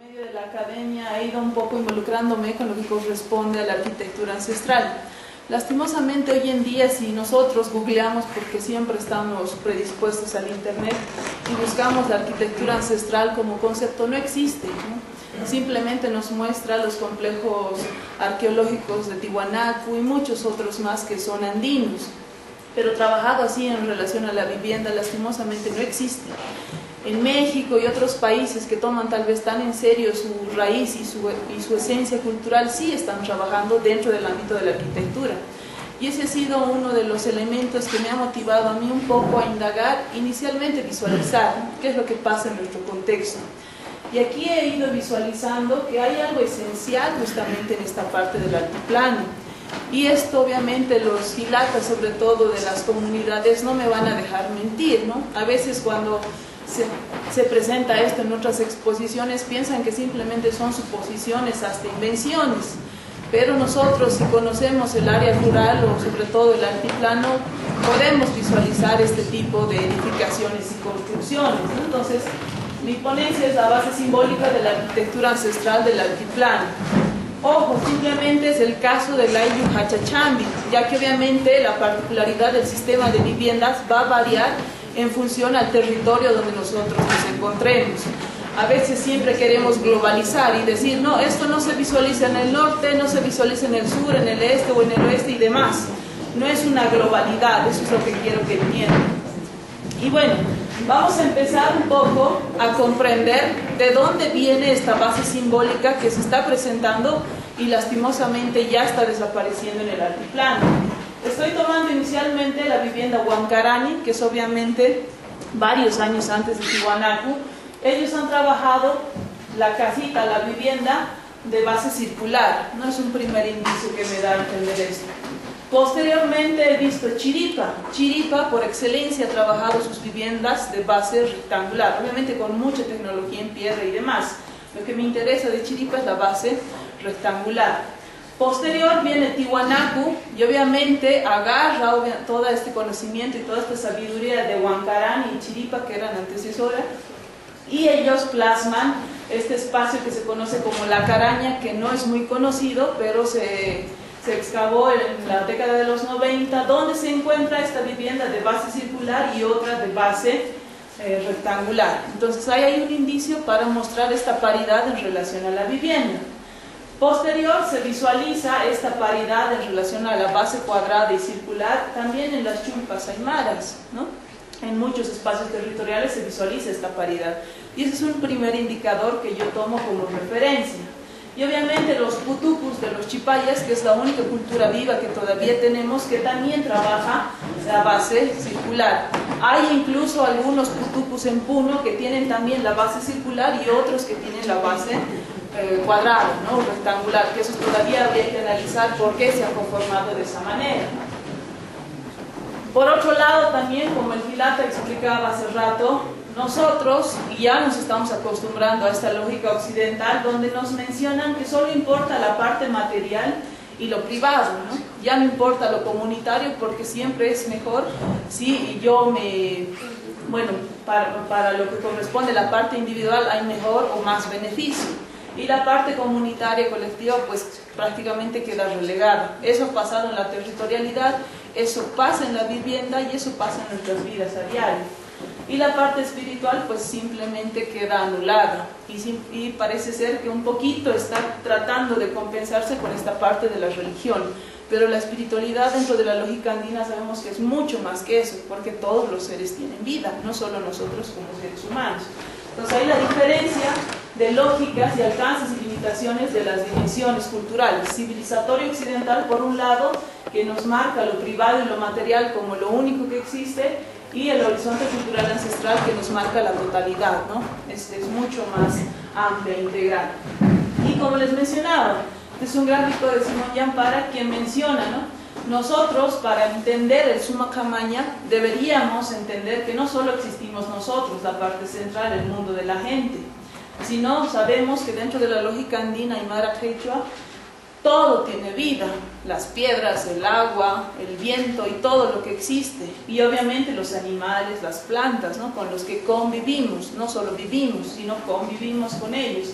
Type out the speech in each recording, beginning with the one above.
medio de la academia he ido un poco involucrándome con lo que corresponde a la arquitectura ancestral. Lastimosamente hoy en día, si nosotros googleamos, porque siempre estamos predispuestos al internet y buscamos la arquitectura ancestral como concepto, no existe, ¿no? Simplemente nos muestra los complejos arqueológicos de Tiwanaku y muchos otros más que son andinos, pero trabajado así en relación a la vivienda, lastimosamente no existe. En México y otros países que toman tal vez tan en serio su raíz y su esencia cultural, sí están trabajando dentro del ámbito de la arquitectura. Y ese ha sido uno de los elementos que me ha motivado a mí un poco a indagar, inicialmente visualizar qué es lo que pasa en nuestro contexto. Y aquí he ido visualizando que hay algo esencial justamente en esta parte del altiplano. Y esto obviamente los hilatas, sobre todo de las comunidades, no me van a dejar mentir, ¿no? A veces cuando se presenta esto en otras exposiciones piensan que simplemente son suposiciones, hasta invenciones, pero nosotros, si conocemos el área rural o sobre todo el altiplano, podemos visualizar este tipo de edificaciones y construcciones, ¿no? Entonces mi ponencia es la base simbólica de la arquitectura ancestral del altiplano. Ojo, simplemente es el caso del Ayllu Hachachambi, ya que obviamente la particularidad del sistema de viviendas va a variar en función al territorio donde nosotros nos encontremos. A veces siempre queremos globalizar y decir, no, esto no se visualiza en el norte, no se visualiza en el sur, en el este o en el oeste y demás. No es una globalidad, eso es lo que quiero que entiendan. Y bueno, vamos a empezar un poco a comprender de dónde viene esta base simbólica que se está presentando y lastimosamente ya está desapareciendo en el altiplano. Estoy tomando inicialmente la vivienda Huancarani, que es obviamente varios años antes de Tiwanaku. Ellos han trabajado la casita, la vivienda de base circular. No es un primer indicio que me da a entender esto. Posteriormente he visto Chiripa. Chiripa, por excelencia, ha trabajado sus viviendas de base rectangular, obviamente con mucha tecnología en piedra y demás. Lo que me interesa de Chiripa es la base rectangular. Posterior viene Tiwanaku y obviamente agarra todo este conocimiento y toda esta sabiduría de Huancarani y Chiripa, que eran antecesoras, y ellos plasman este espacio que se conoce como La Caraña, que no es muy conocido, pero se excavó en la década de los 90, donde se encuentra esta vivienda de base circular y otra de base rectangular. Entonces ahí hay un indicio para mostrar esta paridad en relación a la vivienda. Posterior se visualiza esta paridad en relación a la base cuadrada y circular también en las chulpas aymaras, ¿no? En muchos espacios territoriales se visualiza esta paridad. Y ese es un primer indicador que yo tomo como referencia. Y obviamente los putucus de los chipayas, que es la única cultura viva que todavía tenemos, que también trabaja la base circular. Hay incluso algunos putucus en Puno que tienen también la base circular y otros que tienen la base cuadrado, ¿no? Rectangular, que eso todavía habría que analizar por qué se ha conformado de esa manera. Por otro lado también, como el Filata explicaba hace rato, nosotros ya nos estamos acostumbrando a esta lógica occidental donde nos mencionan que solo importa la parte material y lo privado, ¿no? Ya no importa lo comunitario porque siempre es mejor si yo bueno, para lo que corresponde a la parte individual hay mejor o más beneficio. Y la parte comunitaria, colectiva, pues prácticamente queda relegada. Eso ha pasado en la territorialidad, eso pasa en la vivienda y eso pasa en nuestras vidas a diario. Y la parte espiritual pues simplemente queda anulada y parece ser que un poquito está tratando de compensarse con esta parte de la religión. Pero la espiritualidad dentro de la lógica andina sabemos que es mucho más que eso, porque todos los seres tienen vida, no solo nosotros como seres humanos. Entonces hay la diferencia de lógicas y alcances y limitaciones de las dimensiones culturales. Civilizatorio occidental, por un lado, que nos marca lo privado y lo material como lo único que existe, y el horizonte cultural ancestral que nos marca la totalidad, ¿no? Es mucho más amplia e integral. Y como les mencionaba, es un gráfico de Simón Yampara quien menciona, ¿no? Nosotros, para entender el Suma Camaña, deberíamos entender que no solo existimos nosotros, la parte central, el mundo de la gente, sino sabemos que dentro de la lógica andina aymara quechua, todo tiene vida, las piedras, el agua, el viento y todo lo que existe, y obviamente los animales, las plantas, ¿no? Con los que convivimos, no solo vivimos, sino convivimos con ellos.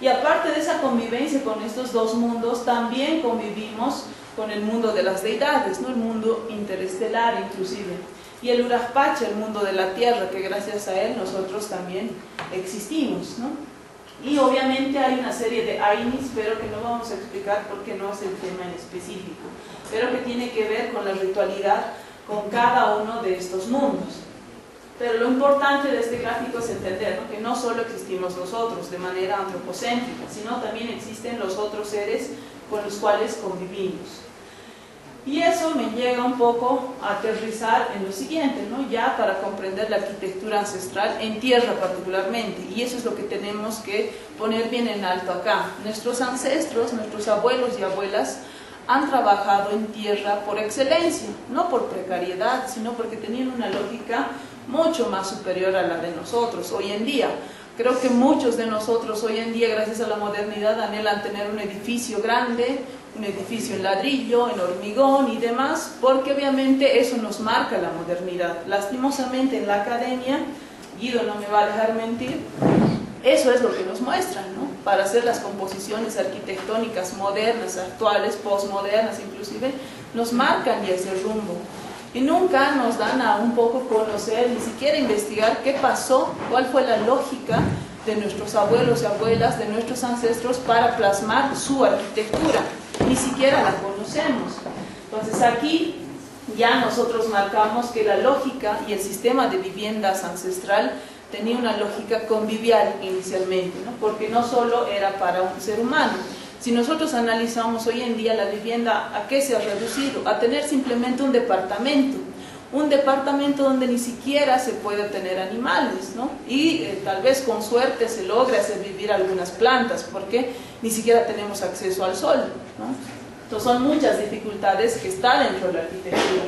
Y aparte de esa convivencia con estos dos mundos, también convivimos con el mundo de las deidades, ¿no? El mundo interestelar inclusive. Y el Urajpacha, el mundo de la tierra, que gracias a él nosotros también existimos, ¿no? Y obviamente hay una serie de Ainis, pero que no vamos a explicar porque no es el tema en específico, pero que tiene que ver con la ritualidad con cada uno de estos mundos. Pero lo importante de este gráfico es entender, ¿no?, que no solo existimos nosotros de manera antropocéntrica, sino también existen los otros seres con los cuales convivimos. Y eso me llega un poco a aterrizar en lo siguiente, ¿no?, ya para comprender la arquitectura ancestral en tierra particularmente, y eso es lo que tenemos que poner bien en alto acá. Nuestros ancestros, nuestros abuelos y abuelas han trabajado en tierra por excelencia, no por precariedad, sino porque tenían una lógica mucho más superior a la de nosotros hoy en día. Creo que muchos de nosotros hoy en día, gracias a la modernidad, anhelan tener un edificio grande, un edificio en ladrillo, en hormigón y demás, porque obviamente eso nos marca la modernidad. Lastimosamente en la academia, Guido no me va a dejar mentir, eso es lo que nos muestran, ¿no?, para hacer las composiciones arquitectónicas modernas, actuales, postmodernas inclusive, nos marcan ya ese rumbo. Y nunca nos dan a un poco conocer, ni siquiera investigar qué pasó, cuál fue la lógica de nuestros abuelos y abuelas, de nuestros ancestros para plasmar su arquitectura. Ni siquiera la conocemos. Entonces aquí ya nosotros marcamos que la lógica y el sistema de viviendas ancestral tenía una lógica convivial inicialmente, ¿no?, porque no solo era para un ser humano. Si nosotros analizamos hoy en día la vivienda, ¿a qué se ha reducido? A tener simplemente un departamento donde ni siquiera se puede tener animales, ¿no? Y tal vez con suerte se logre hacer vivir algunas plantas, porque ni siquiera tenemos acceso al sol, ¿no? Entonces son muchas dificultades que están dentro de la arquitectura.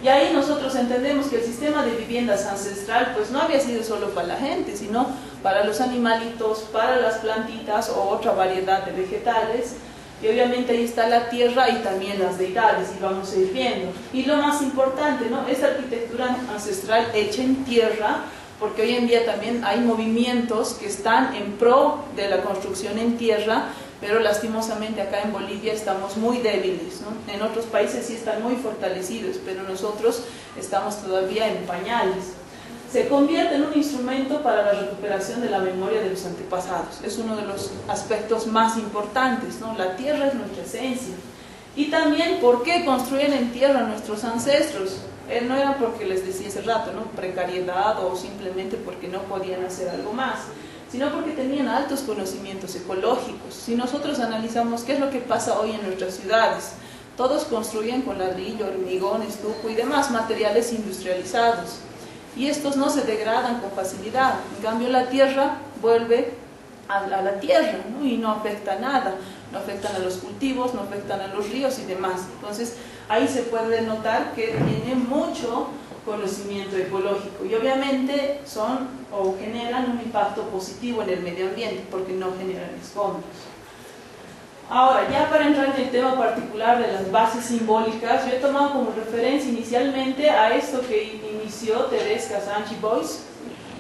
Y ahí nosotros entendemos que el sistema de viviendas ancestral pues no había sido solo para la gente, sino para los animalitos, para las plantitas o otra variedad de vegetales. Y obviamente ahí está la tierra y también las deidades, y vamos a ir viendo. Y lo más importante, ¿no?, esta arquitectura ancestral hecha en tierra, porque hoy en día también hay movimientos que están en pro de la construcción en tierra, pero lastimosamente acá en Bolivia estamos muy débiles, ¿no? En otros países sí están muy fortalecidos, pero nosotros estamos todavía en pañales. Se convierte en un instrumento para la recuperación de la memoria de los antepasados. Es uno de los aspectos más importantes, ¿no? La tierra es nuestra esencia. Y también, ¿por qué construyen en tierra nuestros ancestros? No era porque les decía hace rato, ¿no?, precariedad o simplemente porque no podían hacer algo más, sino porque tenían altos conocimientos ecológicos. Si nosotros analizamos qué es lo que pasa hoy en nuestras ciudades, todos construyen con ladrillo, hormigón, estuco y demás materiales industrializados, y estos no se degradan con facilidad. En cambio la tierra vuelve a la tierra, ¿no?, y no afecta nada, no afectan a los cultivos, no afectan a los ríos y demás. Entonces ahí se puede notar que tiene mucho conocimiento ecológico, y obviamente son o generan un impacto positivo en el medio ambiente porque no generan escombros. Ahora, ya para entrar en el tema particular de las bases simbólicas, yo he tomado como referencia inicialmente a esto que inició Thérèse Cassange-Boyce,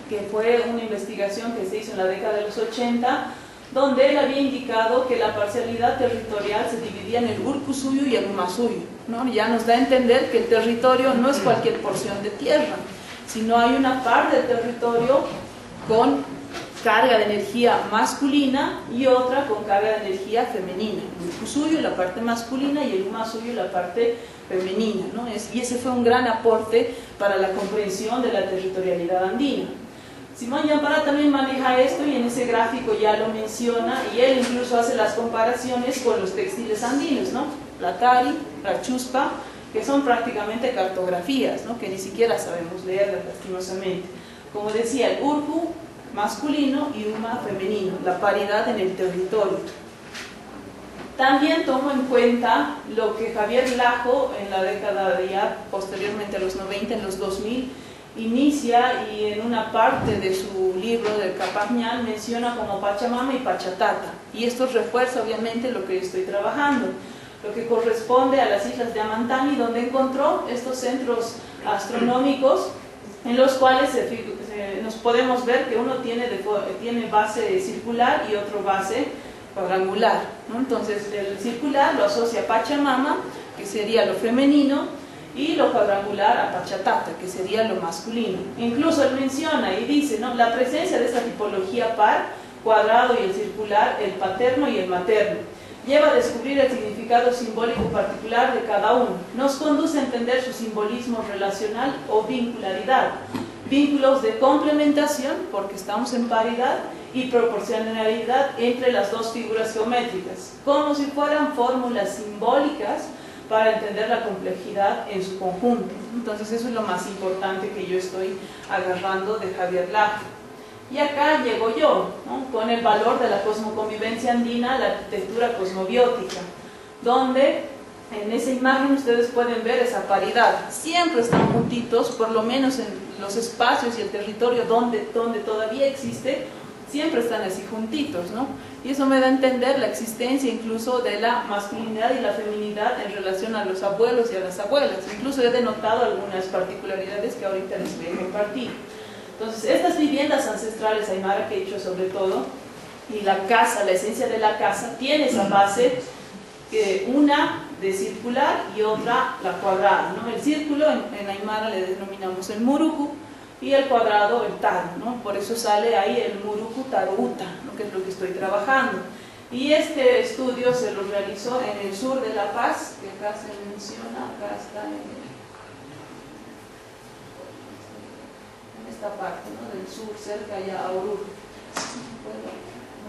que fue una investigación que se hizo en la década de los 80, donde él había indicado que la parcialidad territorial se dividía en el Urkusuyu y el Umasuyu, ¿no? Ya nos da a entender que el territorio no es cualquier porción de tierra, sino hay una parte del territorio con carga de energía masculina y otra con carga de energía femenina. El Urkusuyu, la parte masculina, y el Umasuyu, la parte femenina, ¿no? Y ese fue un gran aporte para la comprensión de la territorialidad andina. Simón Yampara también maneja esto, y en ese gráfico ya lo menciona, y él incluso hace las comparaciones con los textiles andinos, ¿no? La tari, la chuspa, que son prácticamente cartografías, ¿no?, que ni siquiera sabemos leerlas lastimosamente. Como decía, el urku masculino y uma femenino, la paridad en el territorio. También tomo en cuenta lo que Javier Lajo en la década de ya posteriormente a los 90, en los 2000, inicia, y en una parte de su libro del Capañal menciona como Pachamama y Pachatata, y esto refuerza obviamente lo que yo estoy trabajando, lo que corresponde a las islas de Amantani, donde encontró estos centros astronómicos en los cuales nos podemos ver que uno tiene base circular y otro base cuadrangular, ¿no? Entonces el circular lo asocia a Pachamama, que sería lo femenino, y lo cuadrangular a Pachatata, que sería lo masculino. Incluso él menciona y dice, ¿no?, la presencia de esta tipología par, cuadrado y el circular, el paterno y el materno, lleva a descubrir el significado simbólico particular de cada uno. Nos conduce a entender su simbolismo relacional o vincularidad, vínculos de complementación, porque estamos en paridad, y proporcionalidad entre las dos figuras geométricas, como si fueran fórmulas simbólicas para entender la complejidad en su conjunto. Entonces eso es lo más importante que yo estoy agarrando de Javier Laje. Y acá llego yo, ¿no?, con el valor de la cosmoconvivencia andina, la arquitectura cosmobiótica, donde en esa imagen ustedes pueden ver esa paridad. Siempre están juntitos, por lo menos en los espacios y el territorio donde todavía existe, siempre están así juntitos, ¿no? Y eso me da a entender la existencia incluso de la masculinidad y la feminidad en relación a los abuelos y a las abuelas. Incluso he denotado algunas particularidades que ahorita les voy a compartir. Entonces, estas viviendas ancestrales aymara que he dicho sobre todo, y la casa, la esencia de la casa, tiene esa base, una de circular y otra la cuadrada, ¿no? El círculo en aymara le denominamos el muruku, y el cuadrado el taru, ¿no? Por eso sale ahí el muruku taruuta, ¿no?, que es lo que estoy trabajando. Y este estudio se lo realizó en el sur de La Paz, que acá se menciona, acá está en esta parte, ¿no?, del sur, cerca ya a Oruro. Puedo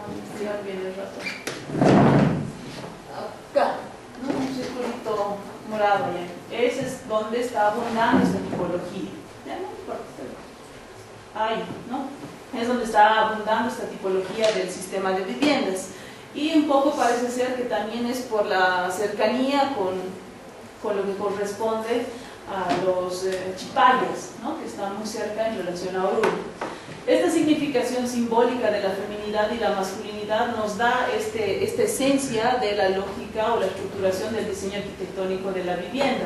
ampliar bien el ratón. Acá, ¿no?, un circulito morado ya. Ese es donde está abundando esta tipología. Ya no importa. Ahí, ¿no? Es donde está abundando esta tipología del sistema de viviendas. Y un poco parece ser que también es por la cercanía con lo que corresponde a los chipayas, ¿no?, que están muy cerca en relación a Oruro. Esta significación simbólica de la feminidad y la masculinidad nos da esta esencia de la lógica o la estructuración del diseño arquitectónico de la vivienda.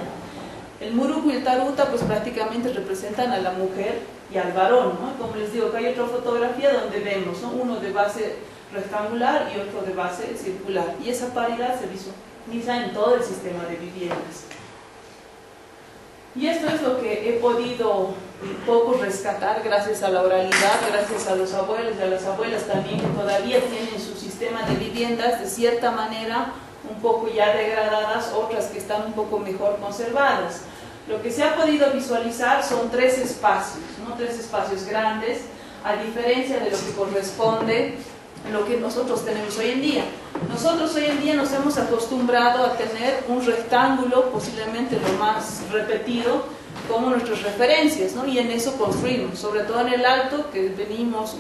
El muruku y el taruta pues prácticamente representan a la mujer y al varón, ¿no? Como les digo, acá hay otra fotografía donde vemos, ¿no?, uno de base rectangular y otro de base circular, y esa paridad se visualiza en todo el sistema de viviendas. Y esto es lo que he podido un poco rescatar gracias a la oralidad, gracias a los abuelos y a las abuelas también, que todavía tienen su sistema de viviendas de cierta manera un poco ya degradadas, otras que están un poco mejor conservadas. Lo que se ha podido visualizar son tres espacios, ¿no?, tres espacios grandes, a diferencia de lo que corresponde a lo que nosotros tenemos hoy en día. Nosotros hoy en día nos hemos acostumbrado a tener un rectángulo, posiblemente lo más repetido, como nuestras referencias, ¿no?, y en eso construimos, sobre todo en el Alto, que venimos,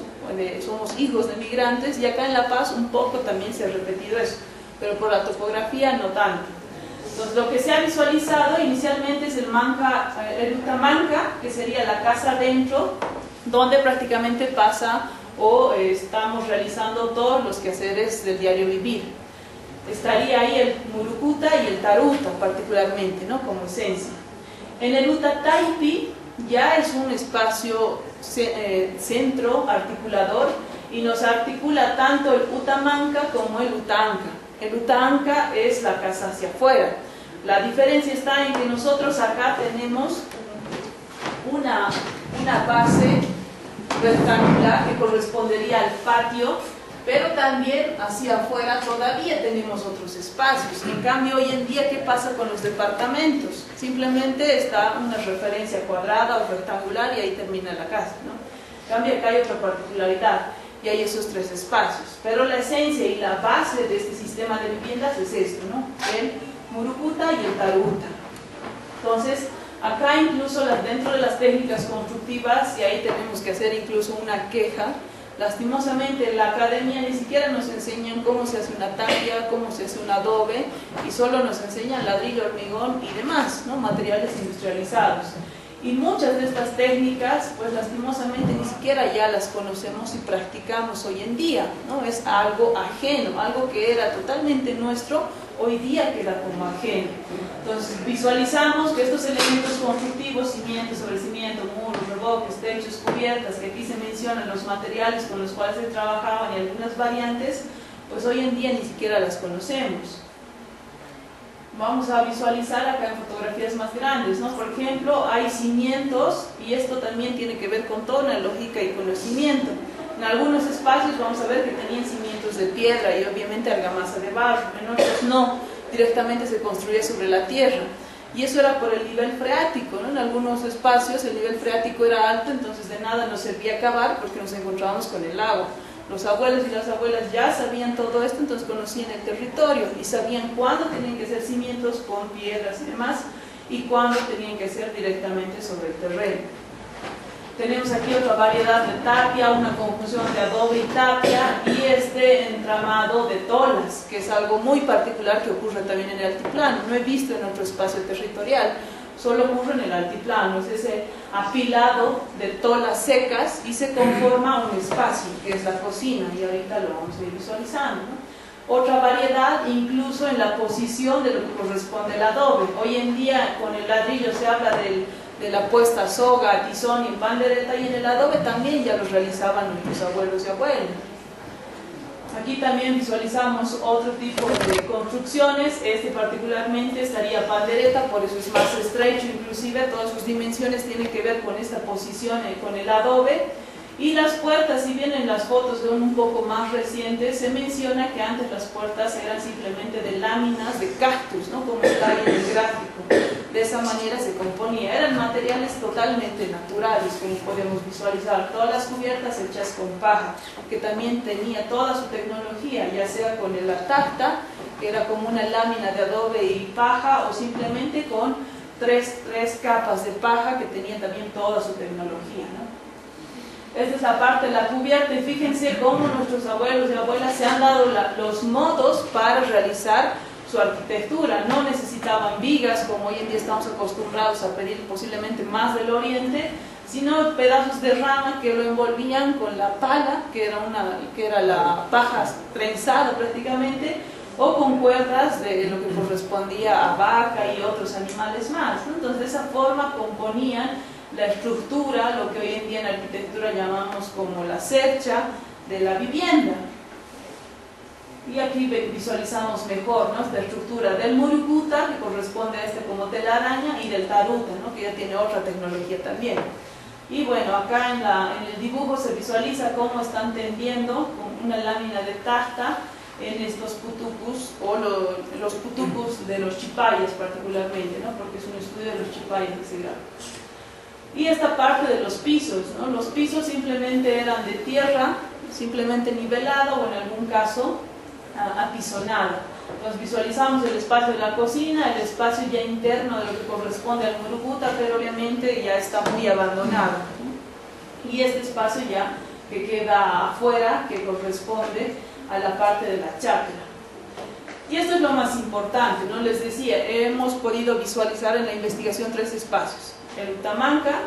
somos hijos de migrantes, y acá en La Paz un poco también se ha repetido eso, pero por la topografía no tanto. Entonces, lo que se ha visualizado inicialmente es el utamanca, que sería la casa adentro, donde prácticamente pasa o estamos realizando todos los quehaceres del diario vivir. Estaría ahí el murukuta y el taruta particularmente, ¿no?, como esencia. En el utataipi ya es un espacio centro articulador y nos articula tanto el utamanca como el utanca. El utanca es la casa hacia afuera. La diferencia está en que nosotros acá tenemos una base rectangular que correspondería al patio, pero también hacia afuera todavía tenemos otros espacios. En cambio, hoy en día, ¿qué pasa con los departamentos? Simplemente está una referencia cuadrada o rectangular y ahí termina la casa, ¿no? En cambio, acá hay otra particularidad y hay esos tres espacios. Pero la esencia y la base de este sistema de viviendas es esto, ¿no?, el murukuta y el taruta. Entonces, acá incluso dentro de las técnicas constructivas, y ahí tenemos que hacer incluso una queja, lastimosamente en la academia ni siquiera nos enseñan cómo se hace una tapia, cómo se hace un adobe, y solo nos enseñan ladrillo, hormigón y demás, ¿no?, materiales industrializados. Y muchas de estas técnicas, pues lastimosamente ni siquiera ya las conocemos y practicamos hoy en día, ¿no? Es algo ajeno, algo que era totalmente nuestro, hoy día queda como ajeno. Entonces visualizamos que estos elementos constructivos, cimiento, sobre cimiento, muros, revoques, techos, cubiertas, que aquí se mencionan los materiales con los cuales se trabajaban y algunas variantes, pues hoy en día ni siquiera las conocemos. Vamos a visualizar acá en fotografías más grandes, ¿no? Por ejemplo, hay cimientos, y esto también tiene que ver con toda una lógica y conocimiento. En algunos espacios vamos a ver que tenían cimientos de piedra y obviamente argamasa de barro, en otros no, directamente se construía sobre la tierra. Y eso era por el nivel freático, ¿no? En algunos espacios el nivel freático era alto, entonces de nada nos servía cavar porque nos encontrábamos con el agua. Los abuelos y las abuelas ya sabían todo esto, entonces conocían el territorio y sabían cuándo tenían que hacer cimientos con piedras y demás y cuándo tenían que hacer directamente sobre el terreno. Tenemos aquí otra variedad de tapia, una conjunción de adobe y tapia y este entramado de tolas, que es algo muy particular que ocurre también en el altiplano. No he visto en otro espacio territorial, solo ocurre en el altiplano, es ese apilado de tolas secas y se conforma un espacio, que es la cocina, y ahorita lo vamos a ir visualizando, ¿no? Otra variedad, incluso en la posición de lo que corresponde al adobe. Hoy en día con el ladrillo se habla de la puesta soga, tizón y pandereta, y en el adobe también ya los realizaban nuestros abuelos y abuelas. Aquí también visualizamos otro tipo de construcciones, este particularmente estaría pandereta, por eso es más estrecho, inclusive todas sus dimensiones tienen que ver con esta posición, con el adobe. Y las puertas, si bien en las fotos de un poco más recientes se menciona que antes las puertas eran simplemente de láminas de cactus, ¿no? Como está ahí en el gráfico. De esa manera se componía, eran materiales totalmente naturales, como podemos visualizar, todas las cubiertas hechas con paja, que también tenía toda su tecnología, ya sea con el atacta, que era como una lámina de adobe y paja, o simplemente con tres capas de paja que tenía también toda su tecnología, ¿no? Esta es la parte de la cubierta y fíjense cómo nuestros abuelos y abuelas se han dado los modos para realizar su arquitectura. No necesitaban vigas como hoy en día estamos acostumbrados a pedir posiblemente más del oriente, sino pedazos de rama que lo envolvían con la pala, que era la paja trenzada prácticamente, o con cuerdas de lo que correspondía a vaca y otros animales más, ¿no? Entonces de esa forma componían la estructura, lo que hoy en día en arquitectura llamamos como la cercha de la vivienda. Y aquí visualizamos mejor, ¿no? Esta estructura del murucuta, que corresponde a este como telaraña, y del taruta, ¿no? Que ya tiene otra tecnología también. Y bueno, acá en el dibujo se visualiza cómo están tendiendo con una lámina de tasta en estos putucus, o los putucus de los chipayas particularmente, ¿no? Porque es un estudio de los chipayas que se graba. Y esta parte de los pisos, ¿no? Los pisos simplemente eran de tierra, simplemente nivelada o en algún caso apisonada. Entonces visualizamos el espacio de la cocina, el espacio ya interno de lo que corresponde al murucuta, pero obviamente ya está muy abandonado, ¿no? Y este espacio ya que queda afuera, que corresponde a la parte de la chacra. Y esto es lo más importante, ¿no? Les decía, hemos podido visualizar en la investigación tres espacios: el Utamanca,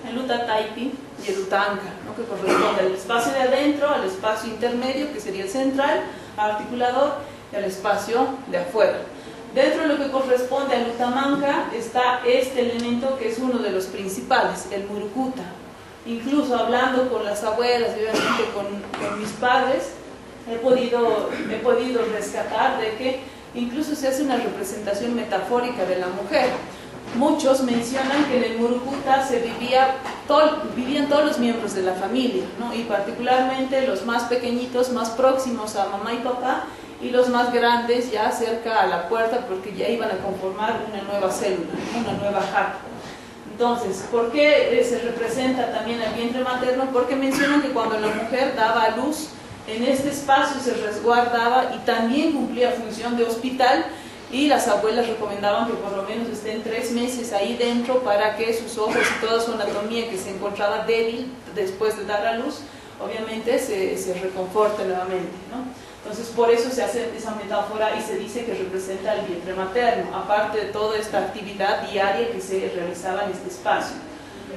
el Utataipi y el Utanca, ¿no? Que corresponde al espacio de adentro, al espacio intermedio, que sería el central, articulador, y al espacio de afuera. Dentro de lo que corresponde al Utamanca está este elemento que es uno de los principales, el murucuta. Incluso hablando con las abuelas y obviamente con mis padres, he podido rescatar de que incluso se hace una representación metafórica de la mujer. Muchos mencionan que en el murucuta vivían todos los miembros de la familia, ¿no? Y particularmente los más pequeñitos, más próximos a mamá y papá, y los más grandes ya cerca a la puerta, porque ya iban a conformar una nueva célula, una nueva jaca. Entonces, ¿por qué se representa también el vientre materno? Porque mencionan que cuando la mujer daba a luz, en este espacio se resguardaba y también cumplía función de hospital, y las abuelas recomendaban que por lo menos estén 3 meses ahí dentro para que sus ojos y toda su anatomía, que se encontraba débil después de dar a luz, obviamente se reconforte nuevamente, ¿no? Entonces por eso se hace esa metáfora y se dice que representa el vientre materno, aparte de toda esta actividad diaria que se realizaba en este espacio.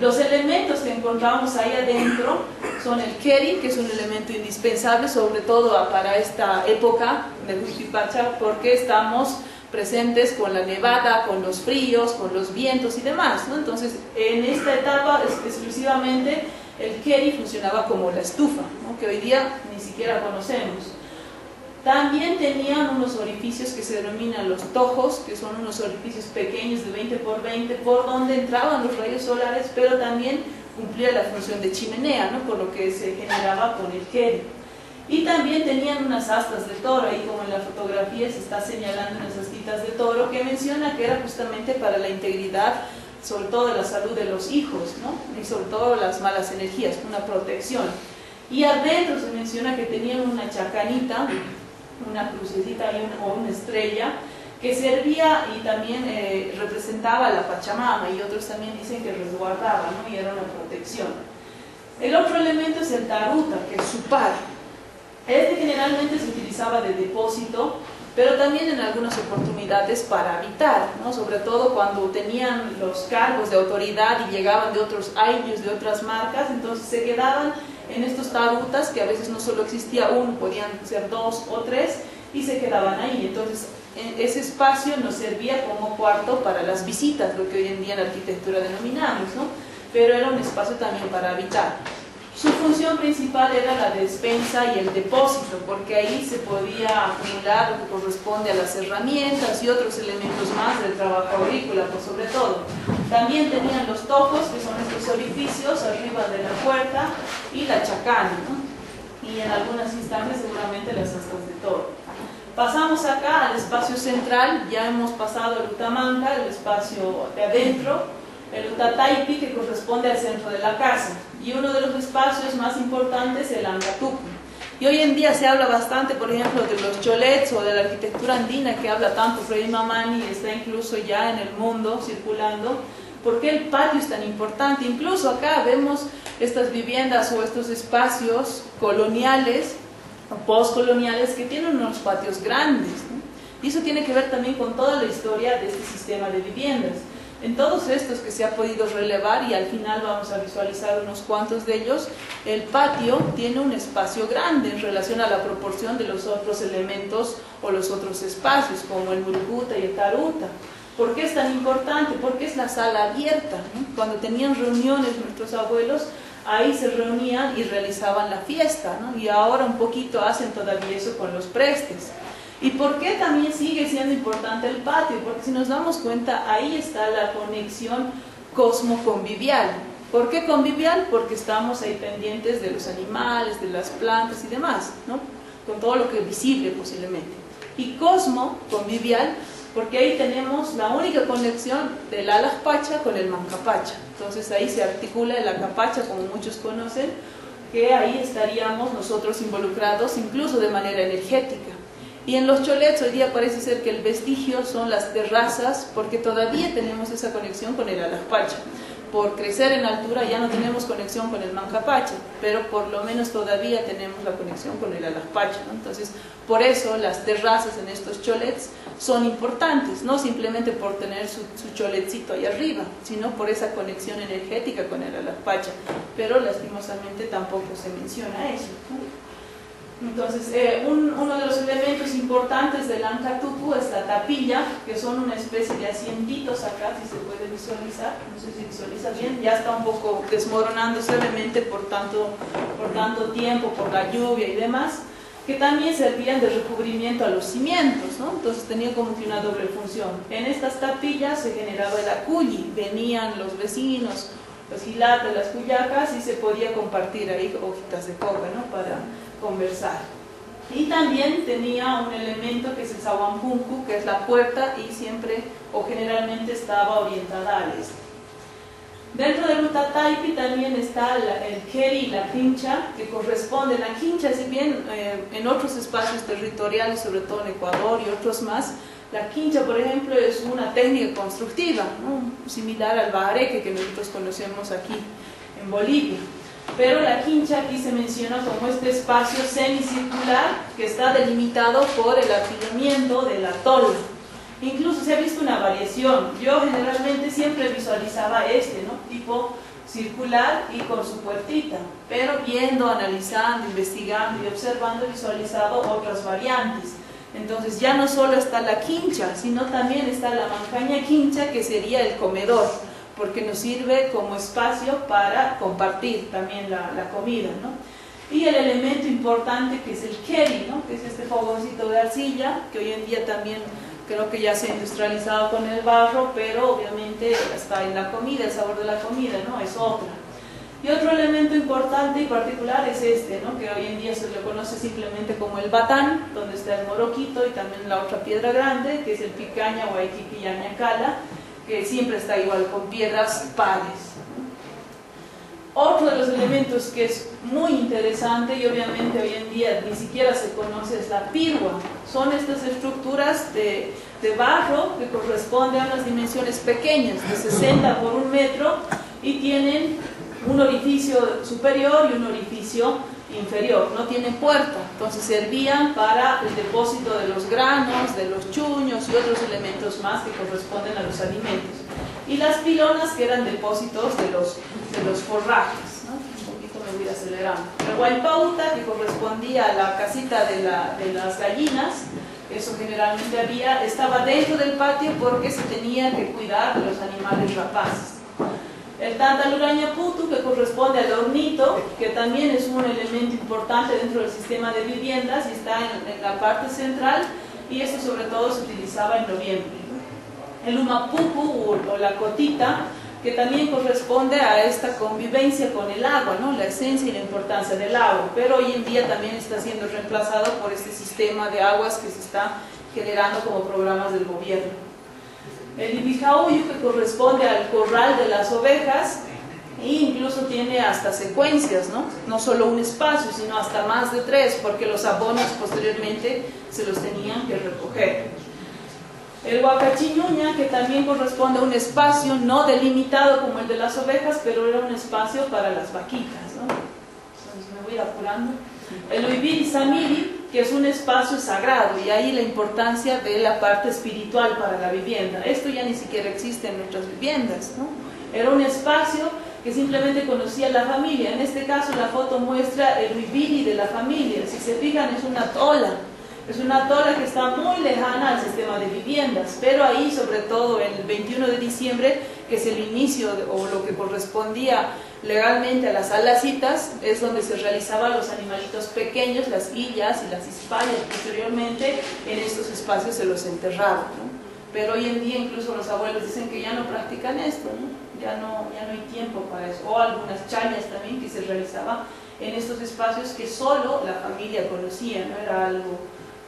Los elementos que encontramos ahí adentro son el keri, que es un elemento indispensable, sobre todo para esta época del Huaychipacha, porque estamos presentes con la nevada, con los fríos, con los vientos y demás, ¿no? Entonces, en esta etapa exclusivamente el keri funcionaba como la estufa, ¿no? Que hoy día ni siquiera conocemos. También tenían unos orificios que se denominan los tojos, que son unos orificios pequeños de 20 por 20, por donde entraban los rayos solares, pero también cumplía la función de chimenea, ¿no? Por lo que se generaba con el keri. Y también tenían unas astas de toro, ahí como en la fotografía se está señalando unas astitas de toro, que menciona que era justamente para la integridad, sobre todo de la salud de los hijos, ¿no? Y sobre todo las malas energías, una protección. Y adentro se menciona que tenían una chacanita, una crucecita o una estrella, que servía y también representaba a la Pachamama, y otros también dicen que resguardaba, ¿no? Y era una protección. El otro elemento es el taruta, que es su par. Este generalmente se utilizaba de depósito, pero también en algunas oportunidades para habitar, ¿no? Sobre todo cuando tenían los cargos de autoridad y llegaban de otros aylus, de otras marcas, entonces se quedaban en estos tarutas, que a veces no solo existía uno, podían ser 2 o 3, y se quedaban ahí. Entonces ese espacio nos servía como cuarto para las visitas, lo que hoy en día en arquitectura denominamos, ¿no? Pero era un espacio también para habitar. Su función principal era la despensa y el depósito, porque ahí se podía acumular lo que corresponde a las herramientas y otros elementos más del trabajo agrícola, por sobre todo. También tenían los tojos, que son estos orificios arriba de la puerta, y la chacana, ¿no? Y en algunas instancias seguramente las astas de toro. Pasamos acá al espacio central, ya hemos pasado el Utamanca, el espacio de adentro, el Utataipi, que corresponde al centro de la casa, y uno de los espacios más importantes es el Angatuku. Y hoy en día se habla bastante, por ejemplo, de los cholets o de la arquitectura andina, que habla tanto Freddy Mamani, y está incluso ya en el mundo circulando. ¿Por qué el patio es tan importante? Incluso acá vemos estas viviendas o estos espacios coloniales o postcoloniales que tienen unos patios grandes, ¿no? Y eso tiene que ver también con toda la historia de este sistema de viviendas. En todos estos que se ha podido relevar, y al final vamos a visualizar unos cuantos de ellos, el patio tiene un espacio grande en relación a la proporción de los otros elementos o los otros espacios, como el Murucuta y el Taruta. ¿Por qué es tan importante? Porque es la sala abierta, ¿no? Cuando tenían reuniones nuestros abuelos, ahí se reunían y realizaban la fiesta, ¿no? Y ahora un poquito hacen todavía eso con los prestes. ¿Y por qué también sigue siendo importante el patio? Porque si nos damos cuenta, ahí está la conexión cosmo-convivial. ¿Por qué convivial? Porque estamos ahí pendientes de los animales, de las plantas y demás, ¿no? Con todo lo que es visible posiblemente. Y cosmo-convivial, porque ahí tenemos la única conexión del Alajpacha con el Mancapacha. Entonces ahí se articula el Acapacha, como muchos conocen, que ahí estaríamos nosotros involucrados incluso de manera energética. Y en los cholets hoy día parece ser que el vestigio son las terrazas, porque todavía tenemos esa conexión con el Alajpacha. Por crecer en altura ya no tenemos conexión con el Mancapacha, pero por lo menos todavía tenemos la conexión con el Alajpacha, ¿no? Entonces, por eso las terrazas en estos cholets son importantes, no simplemente por tener su choletcito ahí arriba, sino por esa conexión energética con el Alajpacha. Pero lastimosamente tampoco se menciona eso, ¿no? Entonces, uno de los elementos importantes del Ancatucu es la tapilla, que son una especie de asientitos acá, si se puede visualizar, no sé si visualiza bien, ya está un poco desmoronándose obviamente por tanto tiempo, por la lluvia y demás, que también servían de recubrimiento a los cimientos, ¿no? Entonces tenían como que una doble función. En estas tapillas se generaba el aculli, venían los vecinos, los gilatas, las cuyacas, y se podía compartir ahí hojitas de coca, ¿no? Para conversar. Y también tenía un elemento que es el Sahuampunku, que es la puerta, y siempre o generalmente estaba orientada al este. Dentro del Utataipi también está el Keri y la quincha, que corresponden a quincha, si bien en otros espacios territoriales, sobre todo en Ecuador y otros más, la quincha, por ejemplo, es una técnica constructiva, ¿no? Similar al bahareque que nosotros conocemos aquí en Bolivia. Pero la quincha aquí se menciona como este espacio semicircular que está delimitado por el afilamiento de la tola. Incluso se ha visto una variación. Yo generalmente siempre visualizaba ¿no? Tipo circular y con su puertita, pero viendo, analizando, investigando y observando he visualizado otras variantes. Entonces ya no solo está la quincha, sino también está la mancaña quincha, que sería el comedor, porque nos sirve como espacio para compartir también la comida, ¿no? Y el elemento importante que es el keri, ¿no? Que es este fogoncito de arcilla, que hoy en día también creo que ya se ha industrializado con el barro, pero obviamente está en la comida, el sabor de la comida, ¿no? Es otra. Y otro elemento importante y particular es ¿no? Que hoy en día se le conoce simplemente como el batán, donde está el moroquito, y también la otra piedra grande, que es el picaña o Aitiquiyañacala, que siempre está igual con piedras pares. Otro de los elementos que es muy interesante y obviamente hoy en día ni siquiera se conoce es la pirua. Son estas estructuras de barro que corresponden a unas dimensiones pequeñas, de 60 por 1 metro, y tienen un orificio superior y un orificio inferior. No tienen puerta, entonces servían para el depósito de los granos, de los chuños y otros elementos más que corresponden a los alimentos. Y las pilonas, que eran depósitos de los forrajes, ¿no? Un poquito me voy acelerando. El guaypauta, que correspondía a la casita de las gallinas, eso generalmente estaba dentro del patio porque se tenía que cuidar de los animales rapaces. El tantaluraña putu, que corresponde al hornito, que también es un elemento importante dentro del sistema de viviendas y está en la parte central, y eso sobre todo se utilizaba en noviembre. El umapupu o la cotita, que también corresponde a esta convivencia con el agua, ¿no? La esencia y la importancia del agua, pero hoy en día también está siendo reemplazado por este sistema de aguas que se está generando como programas del gobierno. El ibijauyu, que corresponde al corral de las ovejas, e incluso tiene hasta secuencias, ¿no? No solo un espacio, sino hasta más de 3, porque los abonos posteriormente se los tenían que recoger. El huacachiñuña, que también corresponde a un espacio no delimitado como el de las ovejas, pero era un espacio para las vaquitas, ¿no? Entonces me voy apurando. El uibiri samiri, que es un espacio sagrado, y ahí la importancia de la parte espiritual para la vivienda. Esto ya ni siquiera existe en nuestras viviendas, ¿no? Era un espacio que simplemente conocía la familia. En este caso la foto muestra el uibiri de la familia. Si se fijan, es una tola. Es una tola que está muy lejana al sistema de viviendas, pero ahí, sobre todo el 21 de diciembre, que es el inicio o lo que correspondía legalmente a las alacitas, es donde se realizaban los animalitos pequeños, las illas y las ispayas. Posteriormente en estos espacios se los enterraban, ¿no? Pero hoy en día incluso los abuelos dicen que ya no practican esto, ¿no? Ya no hay tiempo para eso. O algunas chayas también que se realizaban en estos espacios que solo la familia conocía, no era algo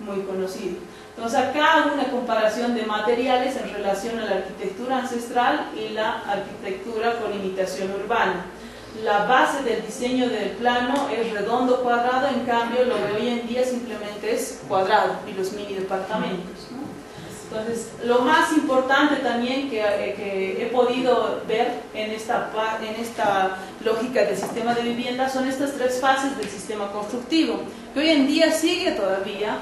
muy conocido. Entonces acá hago una comparación de materiales en relación a la arquitectura ancestral y la arquitectura con imitación urbana. La base del diseño del plano es redondo cuadrado, en cambio lo de hoy en día simplemente es cuadrado y los mini departamentos, ¿no? Entonces lo más importante también que he podido ver en esta lógica del sistema de vivienda son estas 3 fases del sistema constructivo, que hoy en día sigue todavía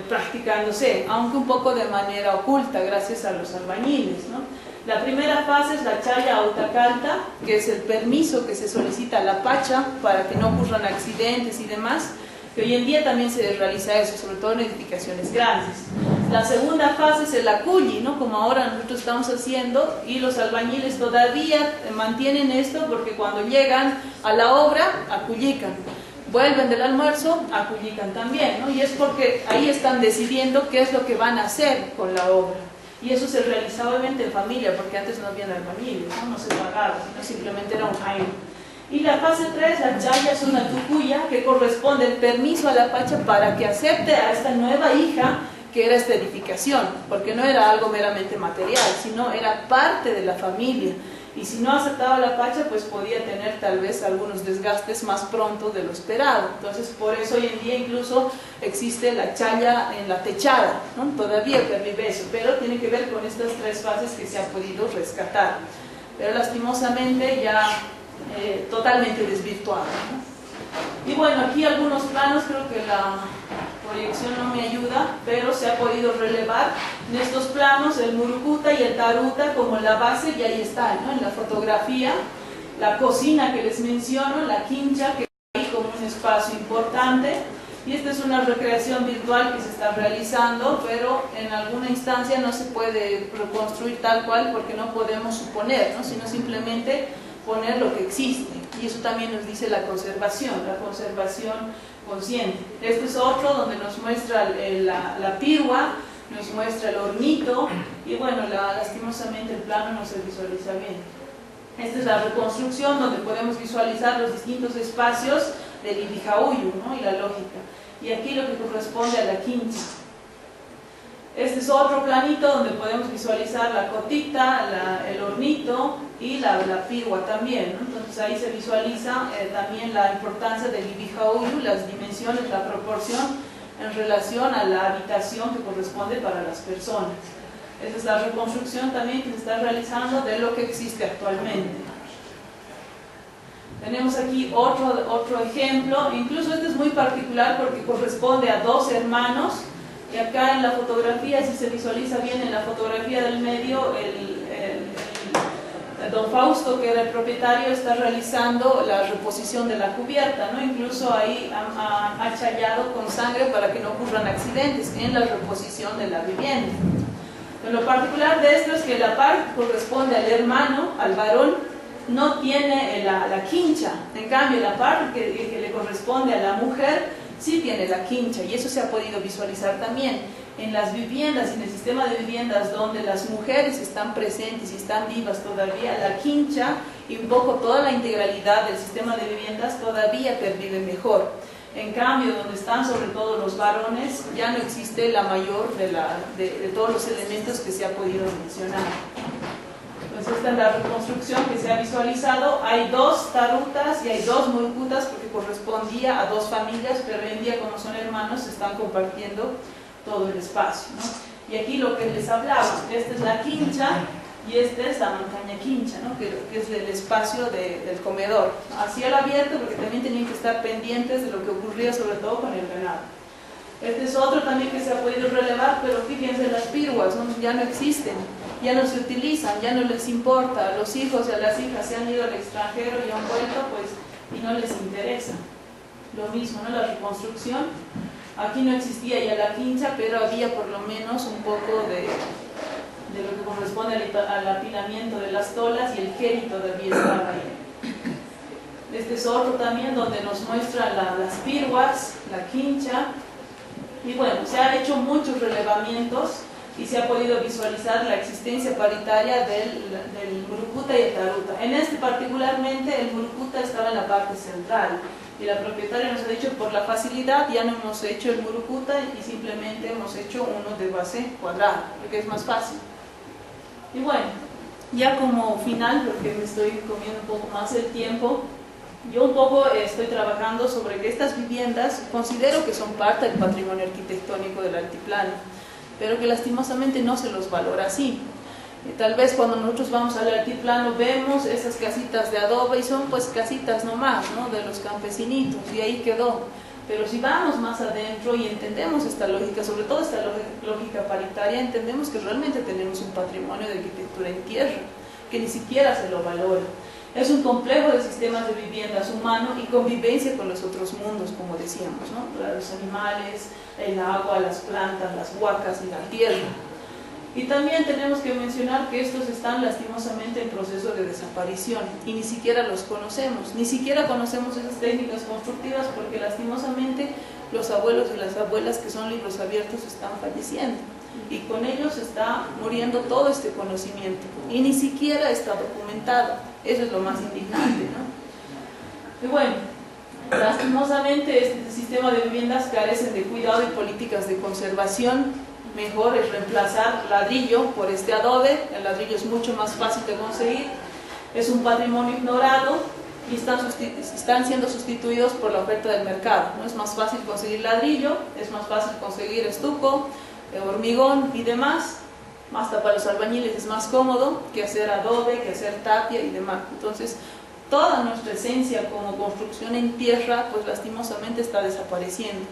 practicándose, aunque un poco de manera oculta gracias a los albañiles, ¿no? La primera fase es la chaya autacalta, que es el permiso que se solicita a la pacha para que no ocurran accidentes y demás, que hoy en día también se realiza eso, sobre todo en edificaciones grandes. La segunda fase es el aculli, ¿no? Como ahora nosotros estamos haciendo, y los albañiles todavía mantienen esto porque cuando llegan a la obra acullican. Vuelven del almuerzo, acullican también, ¿no? Y es porque ahí están decidiendo qué es lo que van a hacer con la obra. Y eso se realizaba obviamente en familia, porque antes no había albañiles, ¿no? No se pagaba, sino simplemente era un jaime. Y la fase 3, la chaya, es una tucuya que corresponde el permiso a la pacha para que acepte a esta nueva hija que era esta edificación, porque no era algo meramente material, sino era parte de la familia. Y si no aceptaba la pacha, pues podía tener tal vez algunos desgastes más pronto de lo esperado. Entonces, por eso hoy en día incluso existe la chaya en la techada, ¿no? Todavía pervive eso, pero tiene que ver con estas 3 fases que se ha podido rescatar. Pero lastimosamente ya totalmente desvirtuado, ¿no? Y bueno, aquí algunos planos, creo que por proyección no me ayuda, pero se ha podido relevar en estos planos el murucuta y el taruta como la base, y ahí está, ¿no? En la fotografía, la cocina que les menciono, la quincha, que hay como un espacio importante, y esta es una recreación virtual que se está realizando, pero en alguna instancia no se puede reconstruir tal cual porque no podemos suponer, ¿no? Sino simplemente poner lo que existe, y eso también nos dice la conservación consciente. Este es otro donde nos muestra la pirua, nos muestra el hornito, y bueno, lastimosamente el plano no se visualiza bien. Esta es la reconstrucción donde podemos visualizar los distintos espacios del Ibijauyu, ¿no? Y la lógica. Y aquí lo que corresponde a la quincha. Este es otro planito donde podemos visualizar la cotita, el hornito y la pirua también, ¿no? Entonces ahí se visualiza también la importancia del Ibijauyu, las dimensiones, la proporción en relación a la habitación que corresponde para las personas. Esa es la reconstrucción también que se está realizando de lo que existe actualmente. Tenemos aquí otro ejemplo, incluso este es muy particular porque corresponde a dos hermanos, y acá en la fotografía, si se visualiza bien en la fotografía del medio, don Fausto, que era el propietario, está realizando la reposición de la cubierta, ¿no? Incluso ahí ha challado con sangre para que no ocurran accidentes en la reposición de la vivienda. Lo particular de esto es que la parte que corresponde al hermano, al varón, no tiene la quincha. En cambio, la parte que le corresponde a la mujer sí tiene la quincha, y eso se ha podido visualizar también en las viviendas, en el sistema de viviendas donde las mujeres están presentes y están vivas todavía. La quincha y un poco toda la integralidad del sistema de viviendas todavía pervive mejor. En cambio, donde están sobre todo los varones, ya no existe la mayor de todos los elementos que se ha podido mencionar. Entonces esta es la reconstrucción que se ha visualizado. Hay dos tarutas y hay dos murucutas porque correspondía a dos familias, pero hoy en día, como son hermanos, se están compartiendo todo el espacio, ¿no? Y aquí lo que les hablaba, esta es la quincha y esta es la montaña quincha, ¿no? que es el espacio del comedor, a cielo abierto, porque también tenían que estar pendientes de lo que ocurría sobre todo con el ganado. Este es otro también que se ha podido relevar, pero fíjense, las piruas, ¿no? Ya no existen, ya no se utilizan, ya no les importa. Los hijos y las hijas se han ido al extranjero y han vuelto, pues, y no les interesa. Lo mismo, ¿no? La reconstrucción. Aquí no existía ya la quincha, pero había por lo menos un poco de lo que corresponde al apilamiento de las tolas, y el jeri todavía estaba ahí. Este es otro también donde nos muestra las piruas, la quincha. Y bueno, se han hecho muchos relevamientos y se ha podido visualizar la existencia paritaria del murucuta y el taruta. En este particularmente el murucuta estaba en la parte central, y la propietaria nos ha dicho, por la facilidad ya no hemos hecho el murucuta y simplemente hemos hecho uno de base cuadrada, porque es más fácil. Y bueno, ya como final, porque me estoy comiendo un poco más el tiempo, yo un poco estoy trabajando sobre que estas viviendas considero que son parte del patrimonio arquitectónico del altiplano, pero que lastimosamente no se los valora así. Tal vez cuando nosotros vamos al altiplano vemos esas casitas de adobe y son pues casitas nomás, ¿no? De los campesinitos, y ahí quedó. Pero si vamos más adentro y entendemos esta lógica, sobre todo esta lógica paritaria, entendemos que realmente tenemos un patrimonio de arquitectura en tierra, que ni siquiera se lo valora. Es un complejo de sistemas de viviendas humanos y convivencia con los otros mundos, como decíamos, ¿no? Los animales, el agua, las plantas, las huacas y la tierra. Y también tenemos que mencionar que estos están lastimosamente en proceso de desaparición y ni siquiera los conocemos, ni siquiera conocemos esas técnicas constructivas, porque lastimosamente los abuelos y las abuelas, que son libros abiertos, están falleciendo, y con ellos está muriendo todo este conocimiento y ni siquiera está documentado. Eso es lo más indignante, ¿no? Y bueno, lastimosamente este sistema de viviendas carecen de cuidado y políticas de conservación. Mejor es reemplazar ladrillo por este adobe. El ladrillo es mucho más fácil de conseguir, es un patrimonio ignorado y están siendo sustituidos por la oferta del mercado, ¿no? Es más fácil conseguir ladrillo, es más fácil conseguir estuco, hormigón y demás. Hasta para los albañiles es más cómodo que hacer adobe, que hacer tapia y demás. Entonces, toda nuestra esencia como construcción en tierra, pues lastimosamente está desapareciendo.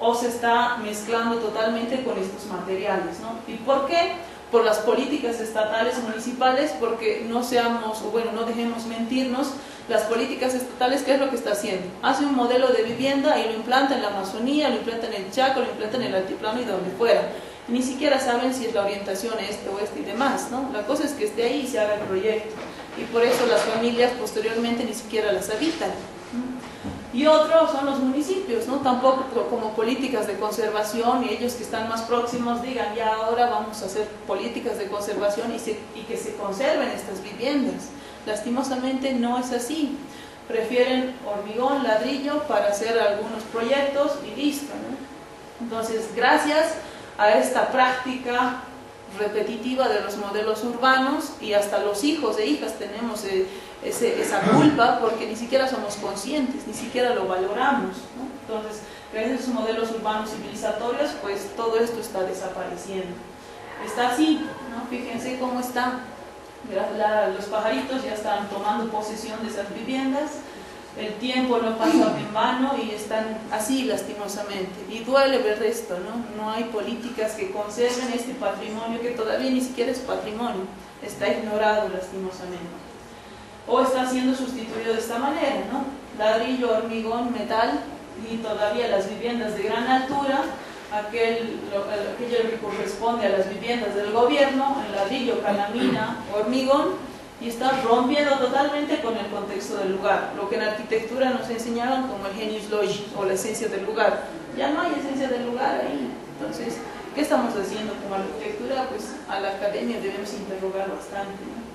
o se está mezclando totalmente con estos materiales, ¿no? ¿Y por qué? Por las políticas estatales municipales, porque no seamos, o bueno, no dejemos mentirnos, las políticas estatales, ¿qué es lo que está haciendo? Hace un modelo de vivienda y lo implanta en la Amazonía, lo implanta en el Chaco, lo implanta en el altiplano y donde fuera. Ni siquiera saben si es la orientación este o este y demás, ¿no? La cosa es que esté ahí y se haga el proyecto. Y por eso las familias posteriormente ni siquiera las habitan. Y otros son los municipios, ¿no? Tampoco como políticas de conservación, y ellos que están más próximos digan, ya ahora vamos a hacer políticas de conservación y que se conserven estas viviendas. Lastimosamente no es así. Prefieren hormigón, ladrillo para hacer algunos proyectos y listo, ¿no? Entonces, gracias a esta práctica repetitiva de los modelos urbanos, y hasta los hijos e hijas tenemos esa culpa porque ni siquiera somos conscientes, ni siquiera lo valoramos, ¿no? Entonces, gracias a esos modelos urbanos civilizatorios, pues todo esto está desapareciendo. Está así, ¿no? Fíjense cómo está. Los pajaritos ya están tomando posesión de esas viviendas, el tiempo no pasa en vano y están así lastimosamente. Y duele ver esto, ¿no? No hay políticas que conserven este patrimonio que todavía ni siquiera es patrimonio, está ignorado lastimosamente. O está siendo sustituido de esta manera, ¿no? Ladrillo, hormigón, metal, y todavía las viviendas de gran altura, aquello que corresponde a las viviendas del gobierno, el ladrillo, calamina, hormigón, y está rompiendo totalmente con el contexto del lugar, lo que en arquitectura nos enseñaban como el genius loci, o la esencia del lugar. Ya no hay esencia del lugar ahí. Entonces, ¿qué estamos haciendo como arquitectura? Pues a la academia debemos interrogar bastante, ¿no?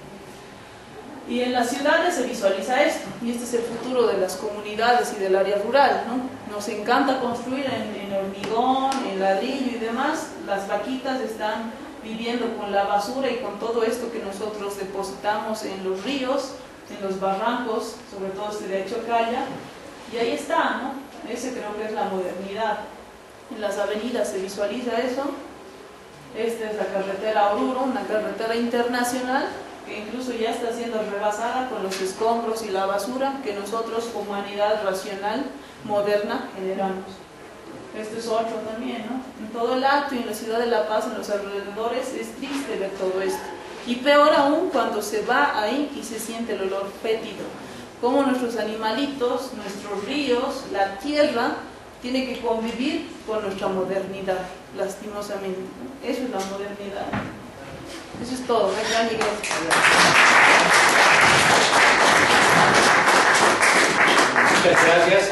Y en las ciudades se visualiza esto, y este es el futuro de las comunidades y del área rural, ¿no? Nos encanta construir en hormigón, en ladrillo y demás. Las vaquitas están viviendo con la basura y con todo esto que nosotros depositamos en los ríos, en los barrancos, sobre todo este de Achocalla, y ahí está, ¿no? Ese creo que es la modernidad. En las avenidas se visualiza eso. Esta es la carretera Oruro, una carretera internacional, que incluso ya está siendo rebasada con los escombros y la basura que nosotros, humanidad racional, moderna, generamos. Este es otro también, ¿no? En todo el Alto y en la ciudad de La Paz, en los alrededores, es triste ver todo esto. Y peor aún cuando se va ahí y se siente el olor fétido. Como nuestros animalitos, nuestros ríos, la tierra, tiene que convivir con nuestra modernidad, lastimosamente, ¿no? Eso es la modernidad. Eso es todo. Gracias. Muchas gracias.